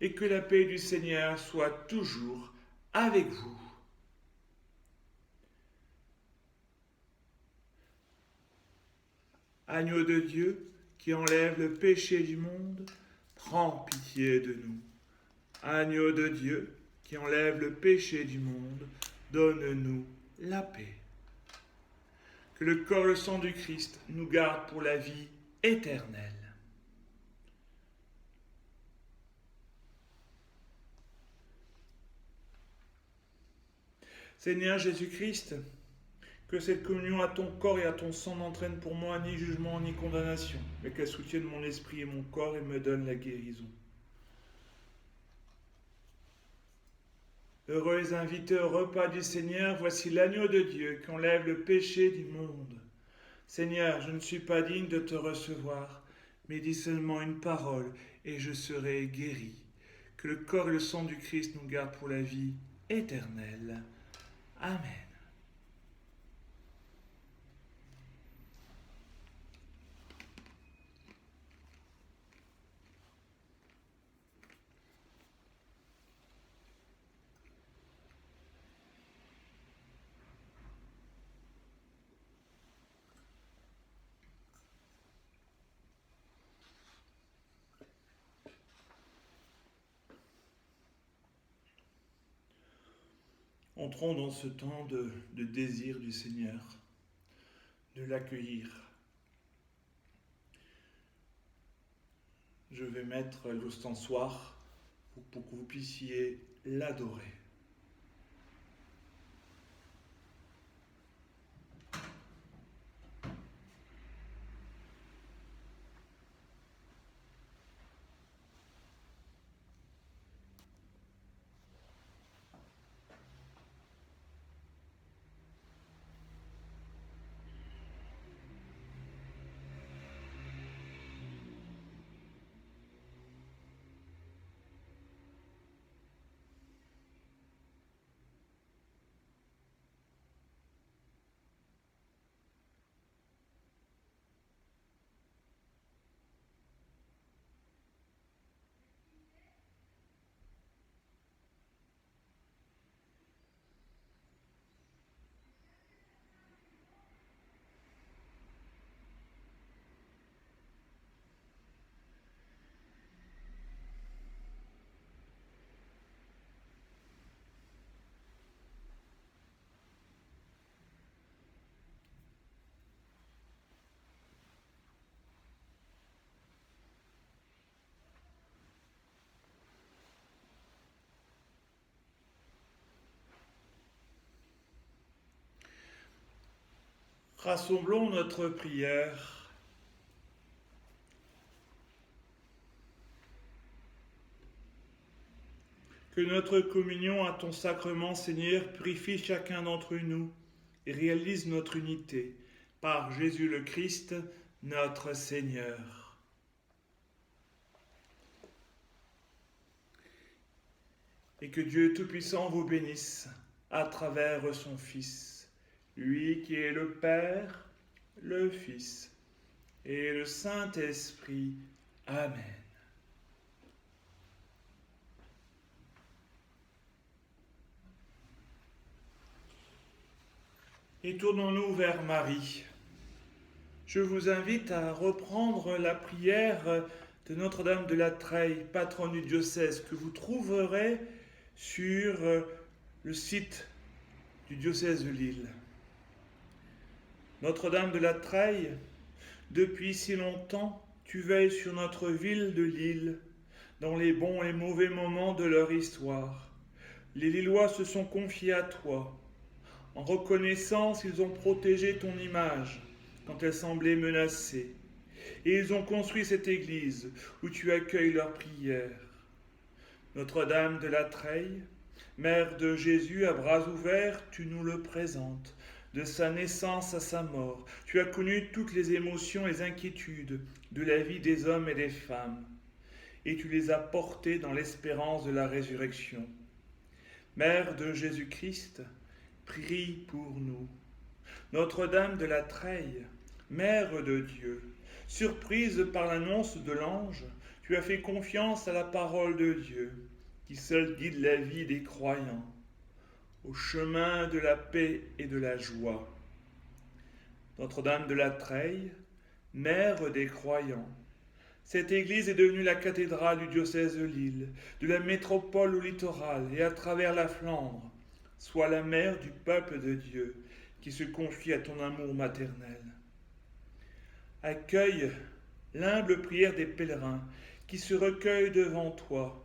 et que la paix du Seigneur soit toujours avec vous. Agneau de Dieu, qui enlève le péché du monde, prends pitié de nous. Agneau de Dieu, qui enlève le péché du monde, donne-nous la paix. Que le corps et le sang du Christ nous gardent pour la vie éternelle. Seigneur Jésus-Christ, que cette communion à ton corps et à ton sang n'entraîne pour moi ni jugement ni condamnation, mais qu'elle soutienne mon esprit et mon corps et me donne la guérison. Heureux invités au repas du Seigneur, voici l'agneau de Dieu qui enlève le péché du monde. Seigneur, je ne suis pas digne de te recevoir, mais dis seulement une parole et je serai guéri. Que le corps et le sang du Christ nous gardent pour la vie éternelle. Amen. Entrons dans ce temps de désir du Seigneur, de l'accueillir. Je vais mettre l'ostensoir pour que vous puissiez l'adorer. Rassemblons notre prière. Que notre communion à ton sacrement, Seigneur, purifie chacun d'entre nous et réalise notre unité. Par Jésus le Christ, notre Seigneur. Et que Dieu Tout-Puissant vous bénisse à travers son Fils, lui qui est le Père, le Fils et le Saint-Esprit. Amen. Et tournons-nous vers Marie. Je vous invite à reprendre la prière de Notre-Dame de la Treille, patronne du diocèse, que vous trouverez sur le site du diocèse de Lille. Notre-Dame de la Treille, depuis si longtemps, tu veilles sur notre ville de Lille, dans les bons et mauvais moments de leur histoire. Les Lillois se sont confiés à toi. En reconnaissance, ils ont protégé ton image quand elle semblait menacée. Et ils ont construit cette église où tu accueilles leurs prières. Notre-Dame de la Treille, Mère de Jésus à bras ouverts, tu nous le présentes. De sa naissance à sa mort, tu as connu toutes les émotions et les inquiétudes de la vie des hommes et des femmes. Et tu les as portées dans l'espérance de la résurrection. Mère de Jésus-Christ, prie pour nous. Notre-Dame de la Treille, Mère de Dieu, Surprise par l'annonce de l'ange, tu as fait confiance à la parole de Dieu, qui seul guide la vie des croyants, au chemin de la paix et de la joie. Notre-Dame de la Treille, mère des croyants, cette église est devenue la cathédrale du diocèse de Lille, de la métropole au littoral et à travers la Flandre. Sois la mère du peuple de Dieu qui se confie à ton amour maternel. Accueille l'humble prière des pèlerins qui se recueillent devant toi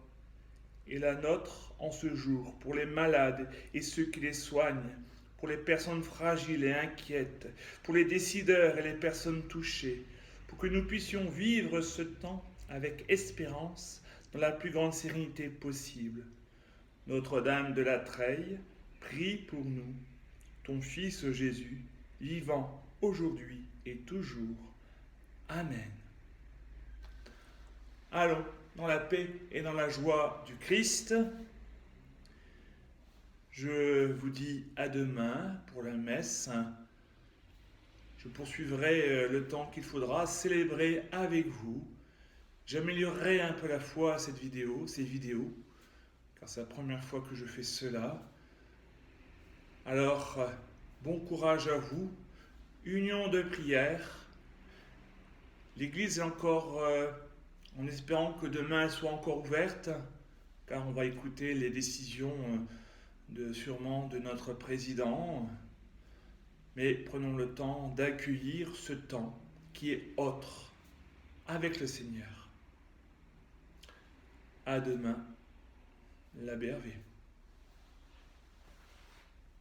et la nôtre en ce jour pour les malades et ceux qui les soignent, pour les personnes fragiles et inquiètes, pour les décideurs et les personnes touchées, pour que nous puissions vivre ce temps avec espérance dans la plus grande sérénité possible. Notre-Dame de la Treille, prie pour nous, ton Fils Jésus, vivant aujourd'hui et toujours. Amen. Allons dans la paix et dans la joie du Christ. Je vous dis à demain pour la messe. Je poursuivrai le temps qu'il faudra célébrer avec vous. J'améliorerai un peu la foi ces vidéos, car c'est la première fois que je fais cela. Alors, bon courage à vous. Union de prière. L'Église est encore, en espérant que demain elle soit encore ouverte, car on va écouter les décisions sûrement de notre président. Mais prenons le temps d'accueillir ce temps qui est autre avec le Seigneur. À demain, l'abbé Hervé.